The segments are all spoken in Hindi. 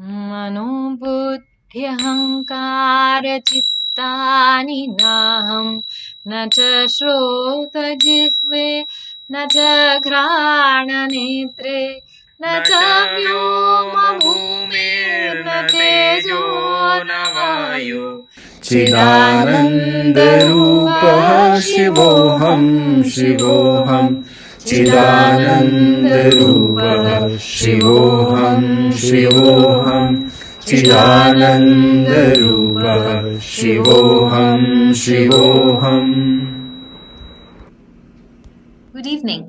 मनोबुद्ध्यहङ्कारचित्तानि नाहं न च श्रोत्रजिह्वे न च घ्राणनेत्रे न च व्योमभूमिर्न तेजो न वायु चिदानन्दरूपः शिवोऽहं शिवोऽहं चिदानन्दरूपः शिवोऽहं शिवोऽहं चिदानन्दरूपः शिवोऽहं शिवोऽहम्. Good evening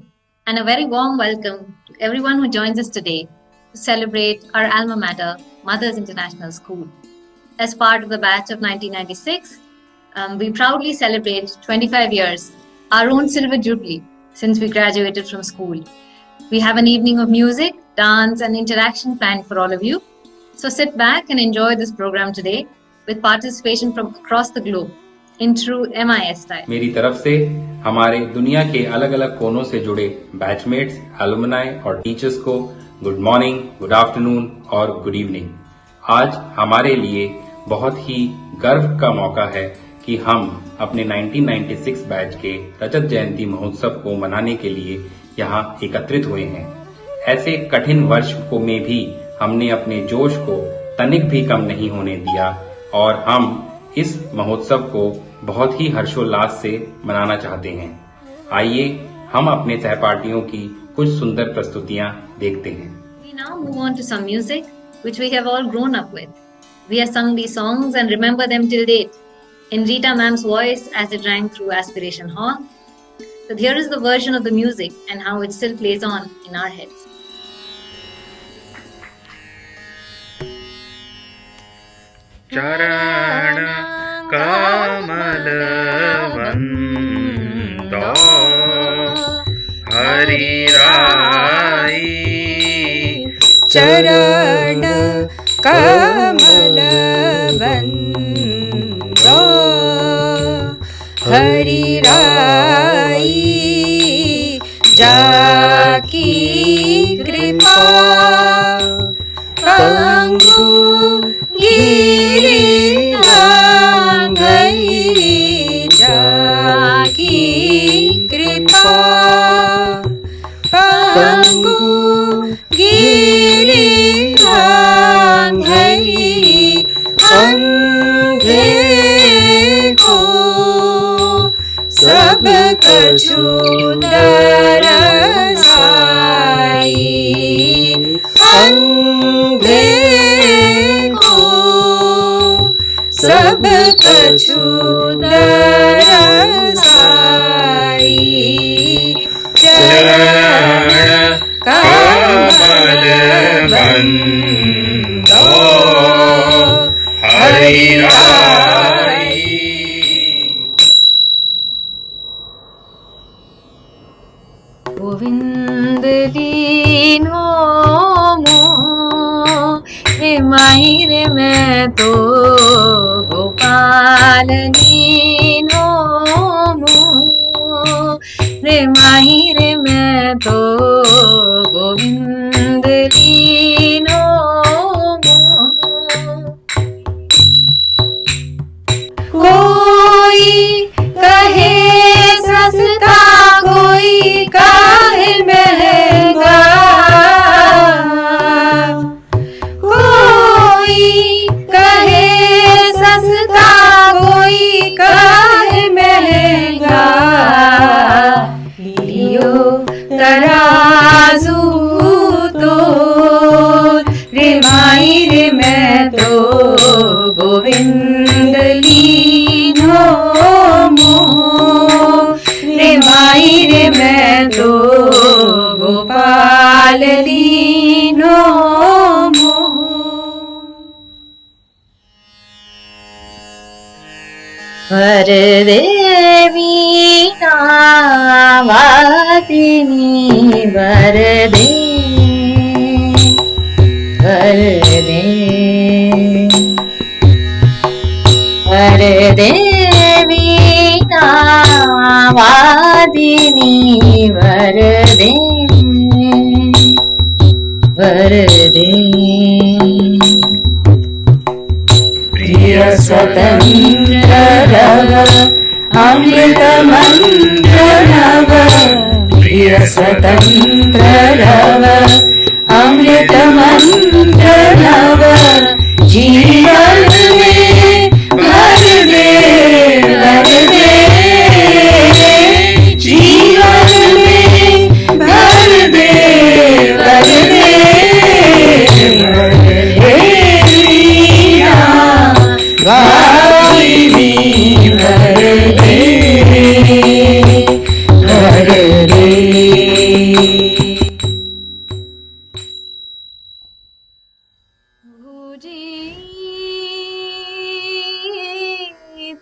and a very warm welcome to everyone who joins us today to celebrate our alma mater, Mothers International School. As part of the batch of 1996, we proudly celebrate 25 years, our own silver jubilee, since we graduated from school. We have an evening of music, dance and interaction planned for all of you. So sit back and enjoy this program today with participation from across the globe in true MIS style. मेरी तरफ से हमारे दुनिया के अलग अलग कोनों से जुड़े बैचमेट्स, एलुमनाई और टीचर्स को गुड मॉर्निंग, गुड आफ्टरनून और गुड इवनिंग. आज हमारे लिए बहुत ही गर्व का मौका है कि हम अपने 1996 बैच के रजत जयंती महोत्सव को मनाने के लिए यहाँ एकत्रित हुए हैं. ऐसे कठिन वर्ष को में भी हमने अपने जोश को तनिक भी कम नहीं होने दिया और हम इस महोत्सव को बहुत ही हर्षोल्लास से मनाना चाहते हैं. आइए हम अपने सहपाठियों की कुछ सुंदर प्रस्तुतियाँ देखते हैं. We now move on to some music which we have all grown up with. We have sung these songs and remember them till date in Rita ma'am's voice as it rang through Aspiration Hall. So here is the version of the music and how it still plays on in our heads. चरण कमलवन्दो हरिराई चरण कमलवन्दो हरिराई जाकी कृपा पंगु जाकी कृपा पंगु गिरी अंधे को सब कछु दरसाई अंधे को सब कछु दरसाई चरण कमलवन्दो हरिराई. गोविंद लीनो मोरे माहिर में तो गोपाल लीनो मोरे माहिर में तो गोविंद लीनो कोई कहे सस्ता कोई काहे महंगा कोई कहे सस्ता कोई काहे महंगा लियो तराजू तो रे माहिर में तो गोविंद लीनो मोरे माहिर में तो गोपाल लीनो वरदेवी नावादिनी वरदे वरदे वरदेवी नावादिनी वरदे वरदे स्वतंत्र रव अमृत मंत्र नव प्रिय स्वतंत्र रव अमृत मंत्र नव जीवन में भर दे जीवन में भर दे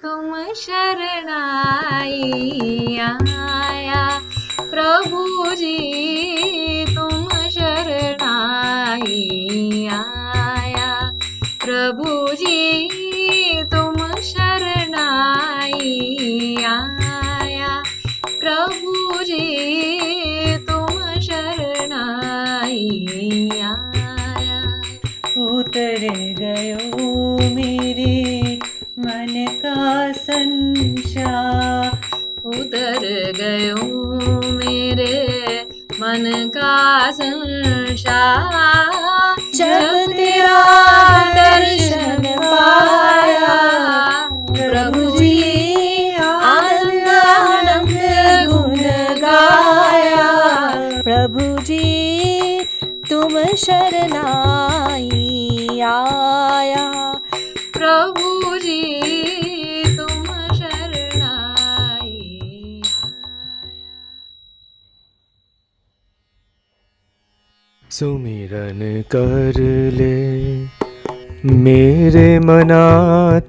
तुम शरणाई आया प्रभु जी तुम शरणाई आया प्रभु जी तुम शरणाई आया प्रभु जी तुम शरणाई आया उतर गयो मेरे मन का संशय उतर गयो मेरे मन का संशय जब तेरा दर्शन पाया प्रभु जी आनंद आनंद गुण गाया प्रभु जी तुम शरणाई आया प्रभु जी तुम शरणाई सुमिरन कर ले मेरे मना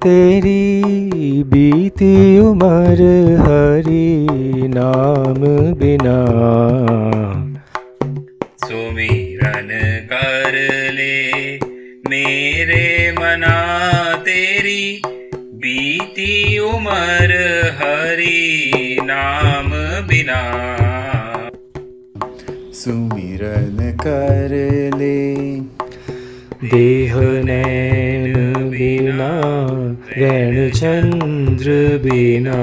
तेरी बीती उमर हरि नाम बिना सुमिरन कर ले मेरे मना तेरी बीती उमर हरि नाम बिना सुमिरन कर ले देह नैन बिना रैन चंद्र बिना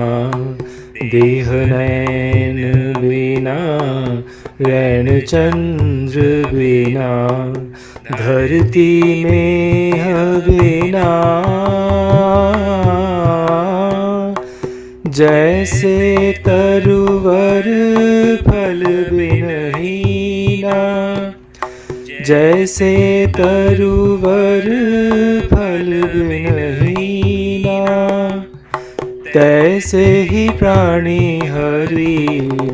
देह नैन बिना रैन चंद्र बिना धरती में बिना जैसे तरुवर फल बिनहीना जैसे तरुवर फल बिनहीना तैसे ही प्राणी हरि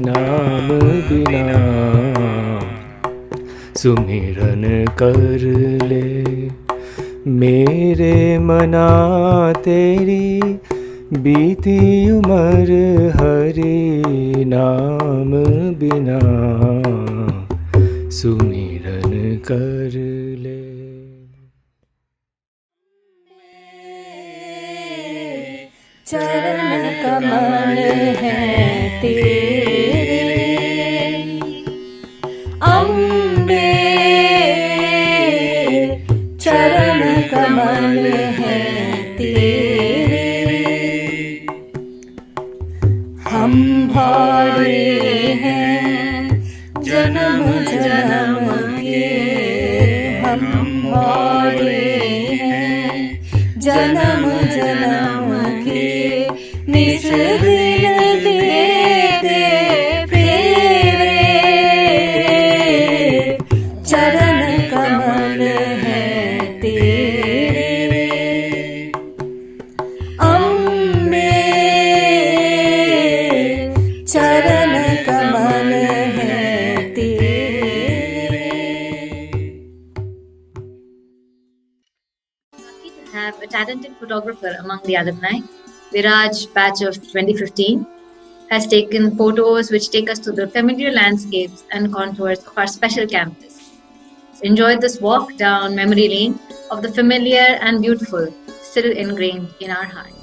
नाम बिना सुमिरन कर ले मेरे मना तेरी बीती उमर हरि नाम बिना सुमिरन कर ले चरण कमल है तेरे अम्बे चरण कमल है तेरे हम भारे हैं जन्म जन्म के हम भारे हैं जन्म जन्म के निस दिल दे दे फेरे चरण कमल है तेरे अम्बे चरण कमल है तेरे Lucky to have a talented photographer among the alumni. Viraj, batch of 2015, has taken photos which take us to the familiar landscapes and contours of our special campus. Enjoy this walk down memory lane of the familiar and beautiful, still ingrained in our heart.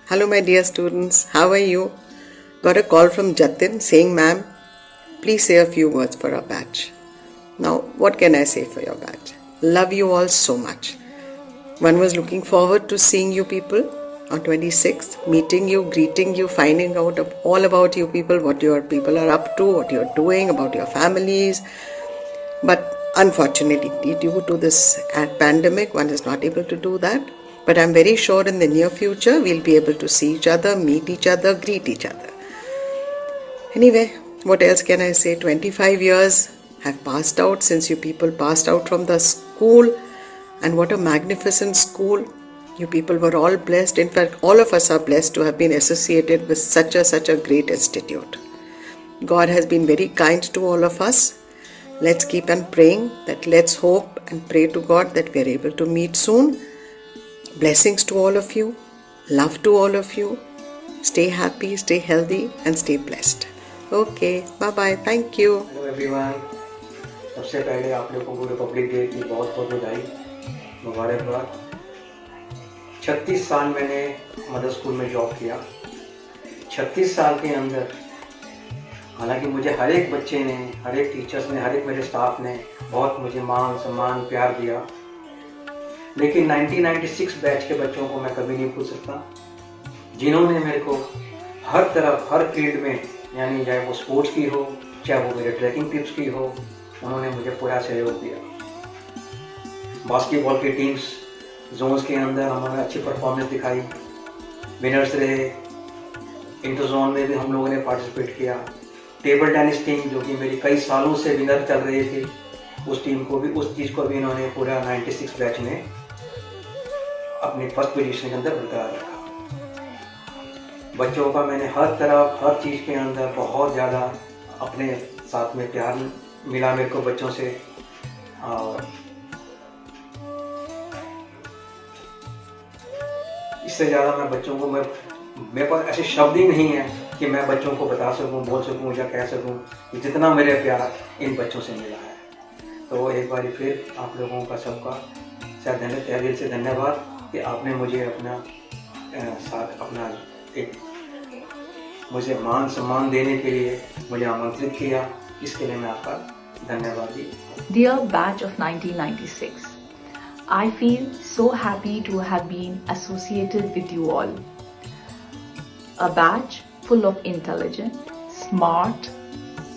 Hello, my dear students. How are you? Got a call from Jatin saying, Ma'am, please say a few words for our batch. Now, what can I say for your batch? Love you all so much. One was looking forward to seeing you people on 26th, meeting you, greeting you, finding out all about you people, what your people are up to, what you're doing, about your families. But unfortunately, due to this pandemic, one is not able to do that. But I'm very sure in the near future, we'll be able to see each other, meet each other, greet each other. Anyway, what else can I say? 25 years have passed out since you people passed out from the school. And what a magnificent school. You people were all blessed. In fact, all of us are blessed to have been associated with such a great institute. God has been very kind to all of us. Let's keep on praying that let's hope and pray to God that we are able to meet soon. Blessings to all of you. Love to all of you. Stay happy, stay healthy and stay blessed. Okay, bye-bye. Thank you. Hello everyone, सबसे पहले आप लोगों को रिपब्लिक डे की बहुत बहुत बधाई, मुबारकबाद। 36 साल मैंने मदर स्कूल में जॉब किया। 36 साल के अंदर हालांकि मुझे हर एक बच्चे ने, हर एक टीचर्स ने, हर एक मेरे स्टाफ ने बहुत मुझे मान सम्मान प्यार दिया, लेकिन 1996 बैच के बच्चों को मैं कभी नहीं भूल सकता, जिन्होंने मेरे को हर तरफ, हर फील्ड में, यानी चाहे वो स्पोर्ट्स की हो, चाहे वो मेरे ट्रैकिंग टिप्स की हो, उन्होंने मुझे पूरा सहयोग दिया। बास्केटबॉल की टीम्स जोन्स के अंदर हमने अच्छी परफॉर्मेंस दिखाई, विनर्स रहे। इंटर जोन में भी हम लोगों ने पार्टिसिपेट किया। टेबल टेनिस टीम जो कि मेरी कई सालों से विनर चल रही थी, उस टीम को भी, उस चीज़ को भी इन्होंने पूरा 96 बैच में अपनी फर्स्ट पोजीशन के अंदर बरकरार रखा। बच्चों का मैंने हर तरफ, हर चीज़ के अंदर बहुत ज़्यादा अपने साथ में प्यार मिला मेरे को बच्चों से। और इससे ज़्यादा मैं बच्चों को, मेरे पास ऐसे शब्द ही नहीं है कि मैं बच्चों को बता सकूं, बोल सकूं या कह सकूं कि जितना मेरे प्यार इन बच्चों से मिला है। तो एक बार फिर आप लोगों का सबका तहे दिल से धन्यवाद कि आपने मुझे अपना साथ, अपना एक मुझे मान सम्मान देने के लिए मुझे आमंत्रित किया। इसके लिए मैं आपका धन्यवाद दी। Dear batch of 1996, I feel so happy to have been associated with you all. A batch full of intelligent, smart,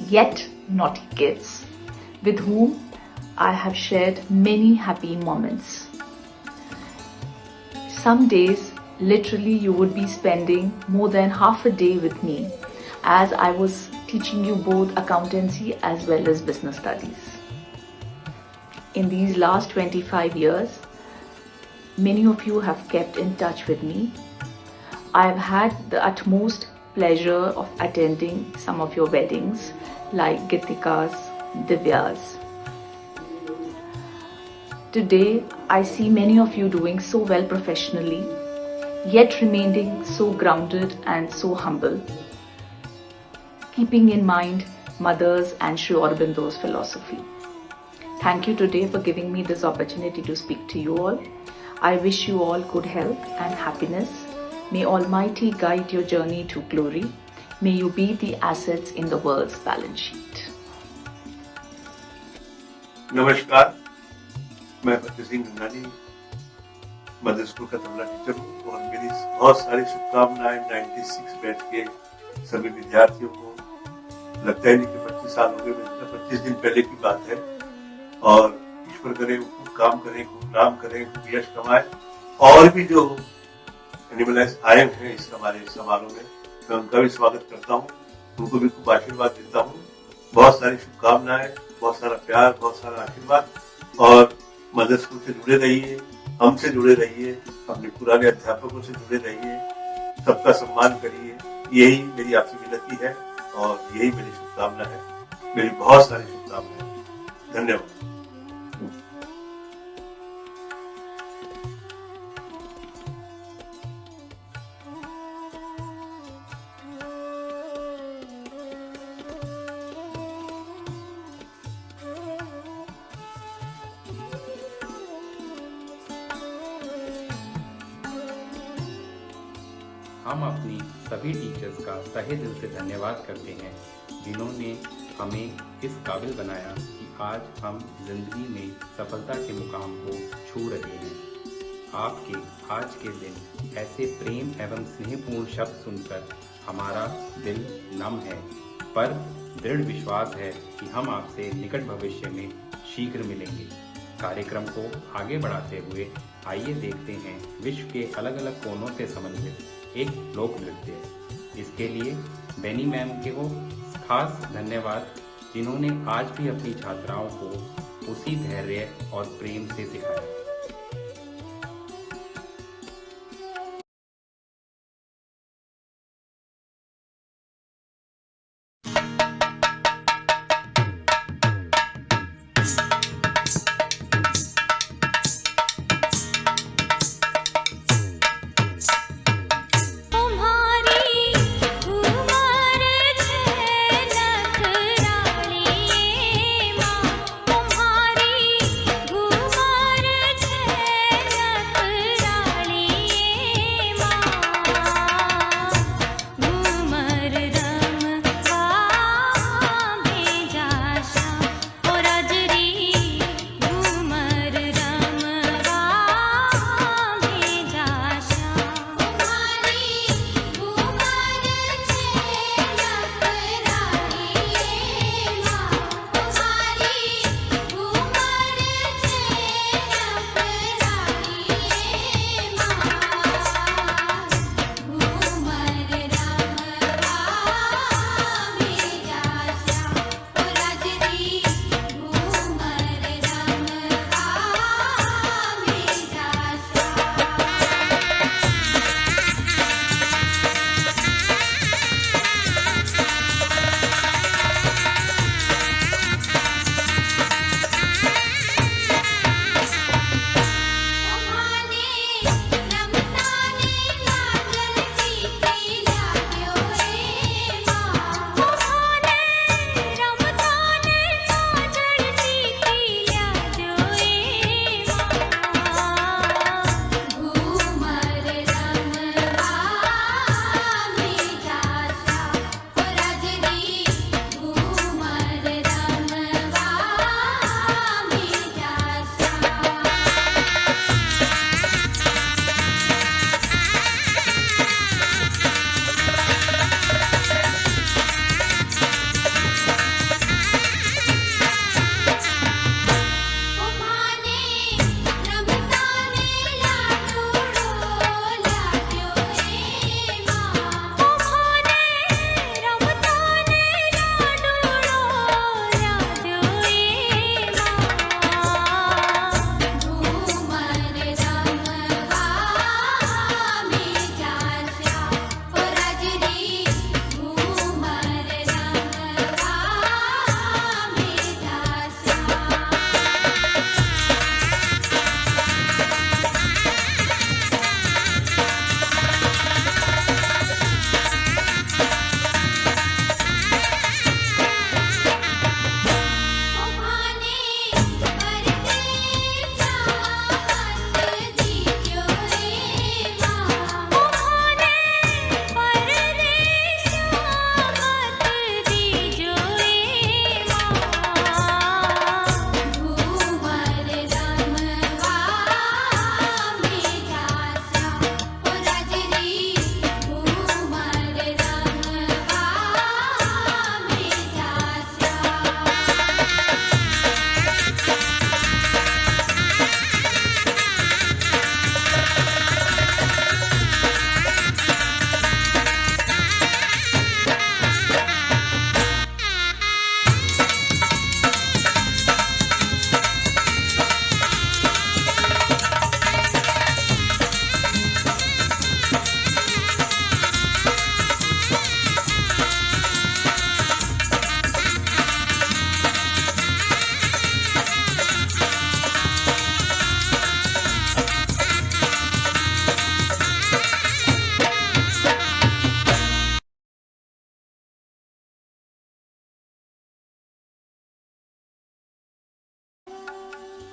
yet naughty kids with whom I have shared many happy moments. Some days, literally, you would be spending more than half a day with me as I was teaching you both accountancy as well as business studies. In these last 25 years, many of you have kept in touch with me. I have had the utmost pleasure of attending some of your weddings like Gitika's, Divya's. Today, I see many of you doing so well professionally, yet remaining so grounded and so humble, keeping in mind Mother's and Sri Aurobindo's philosophy. Thank you today for giving me this opportunity to speak to you all. I wish you all good health and happiness. May Almighty guide your journey to glory. May you be the assets in the world's balance sheet. नमस्कार, मैं फतेह सिंह गंगानी मदर स्कूल का तबला टीचर हूँ और मेरी बहुत सारी शुभकामनाएं 96 बैच के सभी विद्यार्थियों को। लगता है नहीं कि 25 साल हो गए, 25 दिन पहले की बात है। और ईश्वर करे वो खूब काम करें, खूब नाम करें, खूब यश कमाए। और भी जो एनिमलाइज आए हैं इस हमारे समारोह में, मैं उनका भी स्वागत करता हूँ, उनको भी खूब आशीर्वाद देता हूँ। बहुत सारी शुभकामनाएं, बहुत सारा प्यार, बहुत सारा आशीर्वाद। और मदर स्कूल से जुड़े रहिए, हमसे जुड़े रहिए, अपने पुराने अध्यापकों से जुड़े रहिए, सबका सम्मान करिए। यही मेरी आपसे विनती है और यही मेरी शुभकामना है। मेरी बहुत सारी शुभकामनाएं। धन्यवाद। हम अपनी सभी टीचर्स का तहे दिल से धन्यवाद करते हैं जिन्होंने हमें इस काबिल बनाया कि आज हम जिंदगी में सफलता के मुकाम को छू रहे हैं। आपके आज के दिन ऐसे प्रेम एवं स्नेहपूर्ण शब्द सुनकर हमारा दिल नम है, पर दृढ़ विश्वास है कि हम आपसे निकट भविष्य में शीघ्र मिलेंगे। कार्यक्रम को आगे बढ़ाते हुए आइए देखते हैं विश्व के अलग अलग कोनों से संबंधित एक लोक नृत्य। इसके लिए बेनी मैम के को खास धन्यवाद जिन्होंने आज भी अपनी छात्राओं को उसी धैर्य और प्रेम से सिखाया।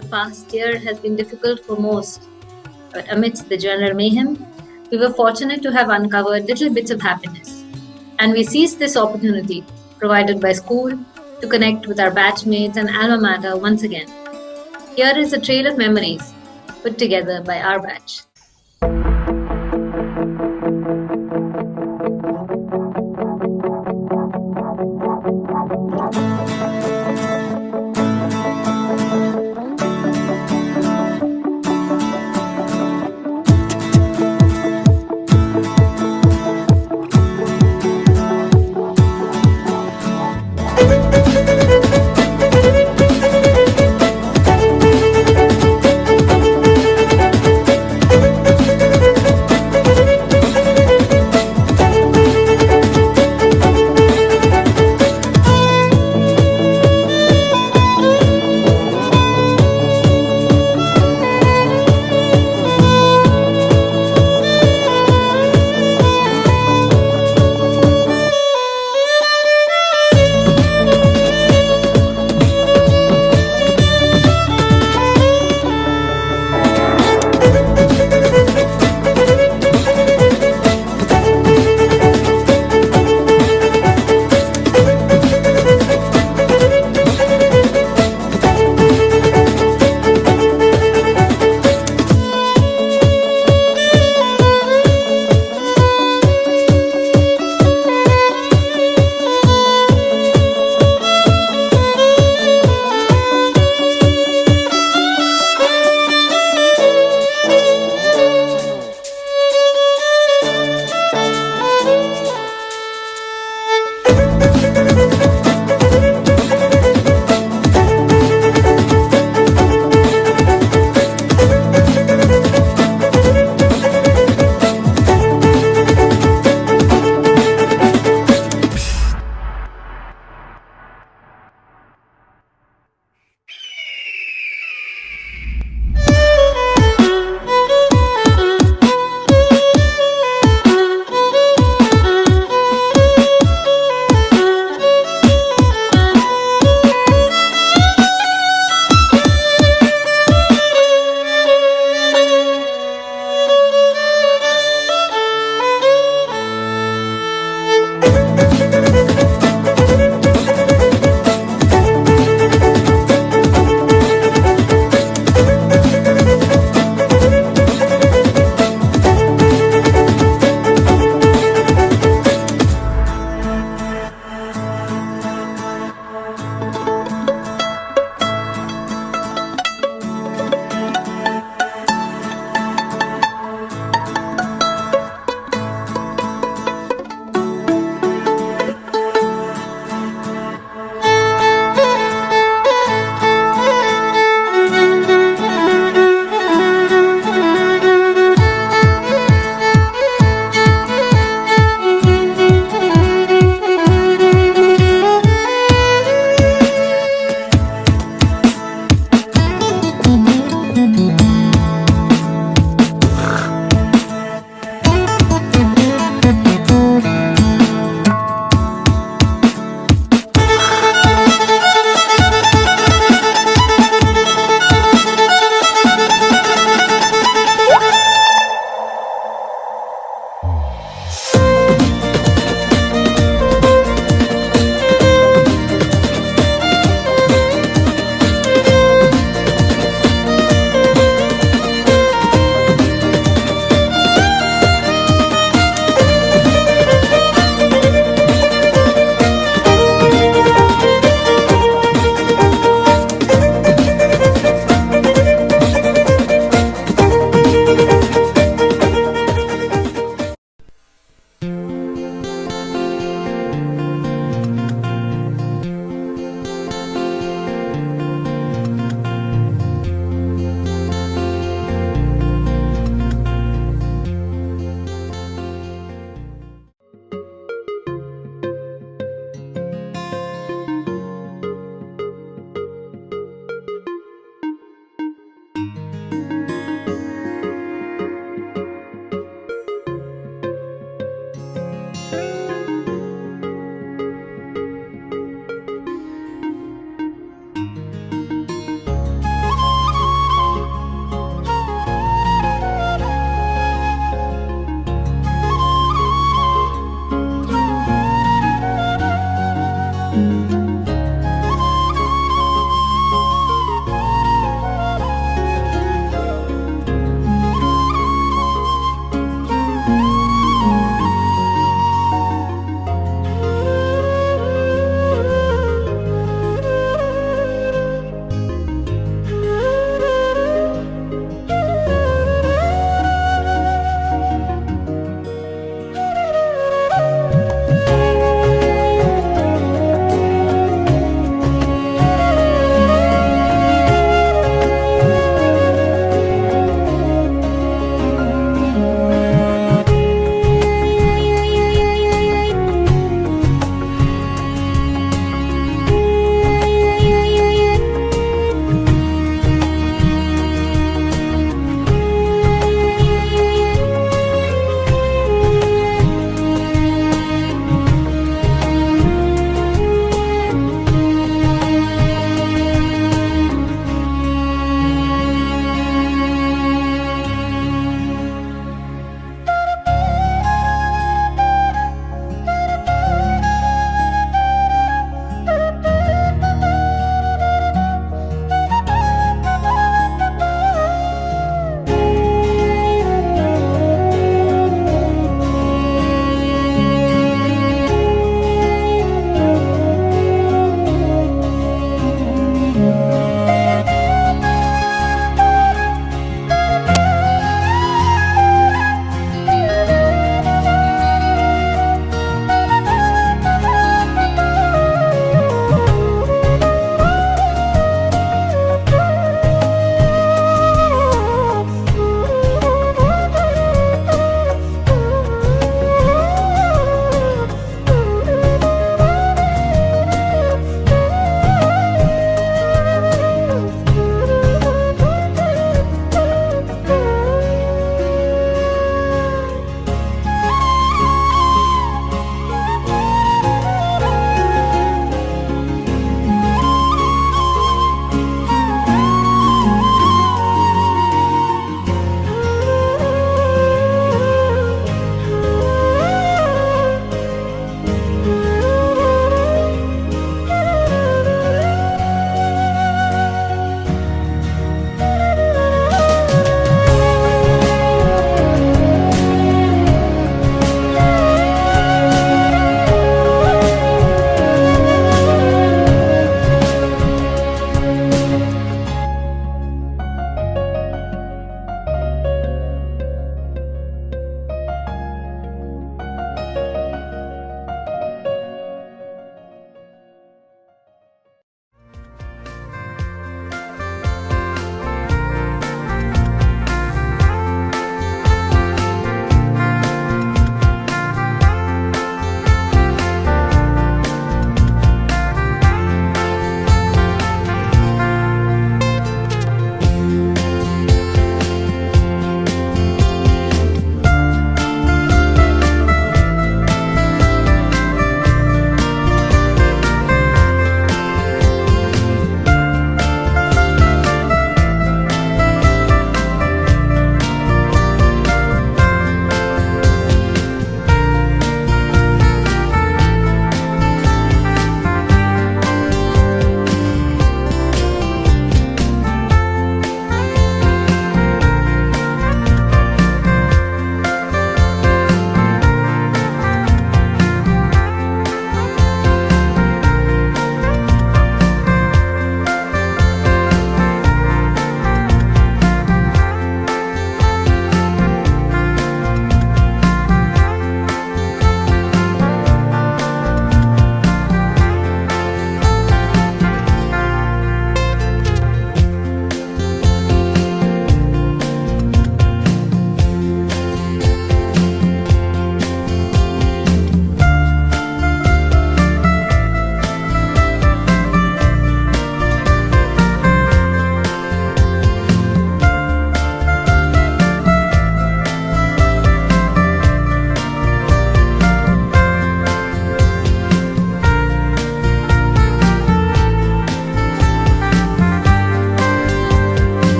The past year has been difficult for most, but amidst the general mayhem, we were fortunate to have uncovered little bits of happiness, and we seized this opportunity provided by school to connect with our batchmates and alma mater once again. Here is a trail of memories put together by our batch.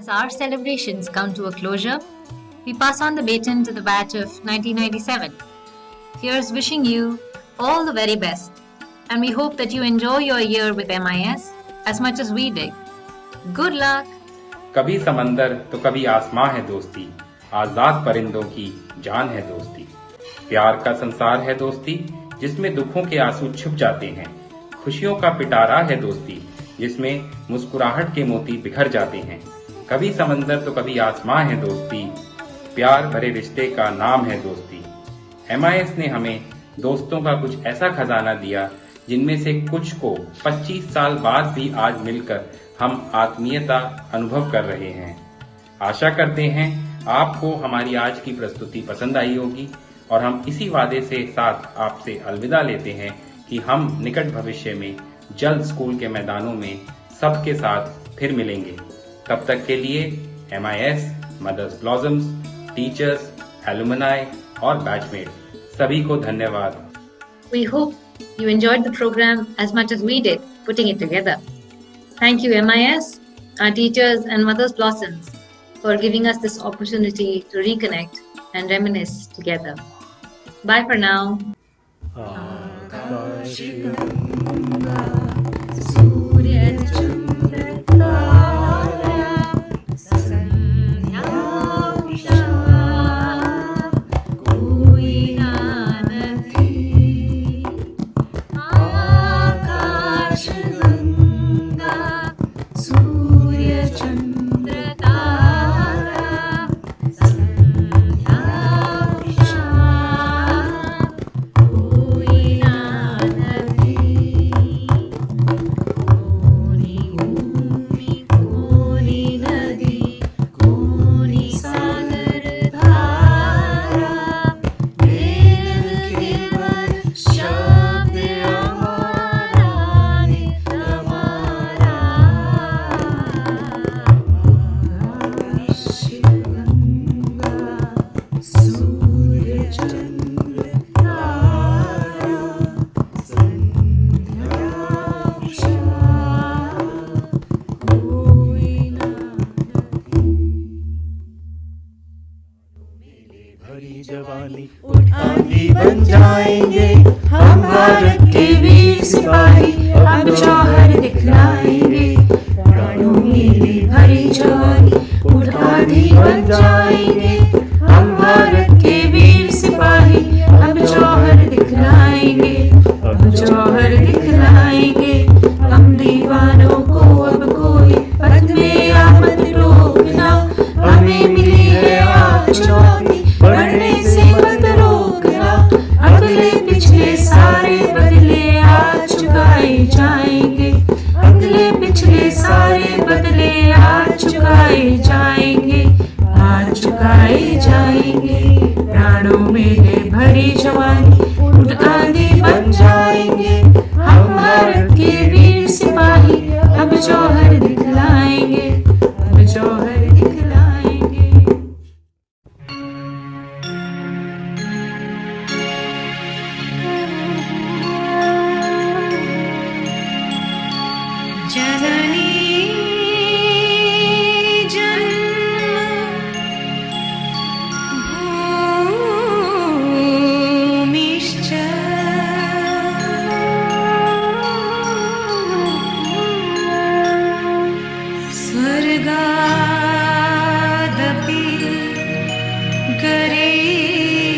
As our celebrations come to a closure, we pass on the baton to the batch of 1997. Here's wishing you all the very best, and we hope that you enjoy your year with MIS as much as we did. Good luck! कभी समंदर तो कभी आसमां है दोस्ती, आजाद परिंदों की जान है दोस्ती। प्यार का संसार है दोस्ती, जिसमें दुखों के आंसू छुप जाते हैं। खुशियों का पिटारा है दोस्ती, जिसमें मुस्कुराहट के मोती बिखर जाते हैं। कभी समंदर तो कभी आसमां है दोस्ती, प्यार भरे रिश्ते का नाम है दोस्ती। MIS ने हमें दोस्तों का कुछ ऐसा खजाना दिया, जिनमें से कुछ को 25 साल बाद भी आज मिलकर हम आत्मीयता अनुभव कर रहे हैं। आशा करते हैं आपको हमारी आज की प्रस्तुति पसंद आई होगी और हम इसी वादे से साथ आपसे अलविदा लेते हैं कि हम निकट भविष्य में जल्द स्कूल के मैदानों में सबके साथ फिर मिलेंगे। तब तक के लिए MIS, mothers blossoms, teachers, alumni और बैचमेट्स सभी को धन्यवाद। We hope you enjoyed the program as much as we did putting it together. Thank you MIS, our teachers and Mother's Blossoms for giving us this opportunity to reconnect and reminisce together. Bye for now. जवानी आंधी बन जाएंगे हम भारत के वीर सिपाही, अब जौहर दिखलाएंगे। प्राणों में भरी जवानी उठ आंधी बन जाएंगे हम भारत के वीर सिपाही, अब जौहर दिखलाएंगे, अब जौहर दिखलाएंगे। हम दीवानों को अब कोई पथ में या मत रोकना, हमें मिली है आज चुनौती बढ़ने से मत रोकना। अगले पिछले सारे बदले आज चुकाए जाएंगे, अगले पिछले सारे बदले आज चुकाए जाएंगे, आज चुकाए जाएंगे। प्राणों में है भरी जवानी उठ आंधी बन जाएंगे हम भारत के वीर सिपाही, अब जौहर दिखलाएंगे, अब जौहर दिखलाएंगे। जननी भूमिश्च स्वर्गादपि गरीयसी।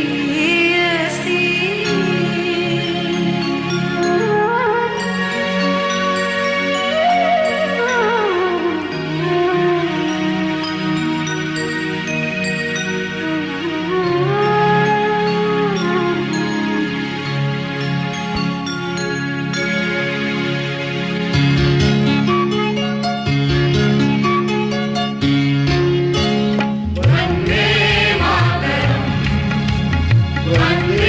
वंदे